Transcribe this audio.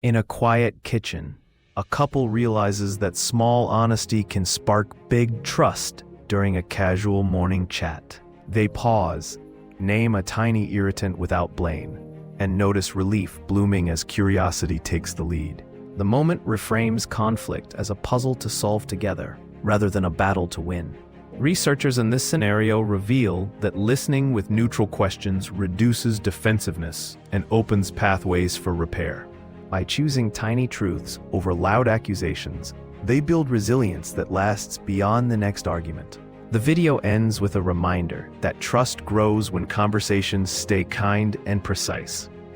In a quiet kitchen, a couple realizes that small honesty can spark big trust during a casual morning chat. They pause, name a tiny irritant without blame, and notice relief blooming as curiosity takes the lead. The moment reframes conflict as a puzzle to solve together, rather than a battle to win. Researchers in this scenario reveal that listening with neutral questions reduces defensiveness and opens pathways for repair. By choosing tiny truths over loud accusations, they build resilience that lasts beyond the next argument. The video ends with a reminder that trust grows when conversations stay kind and precise.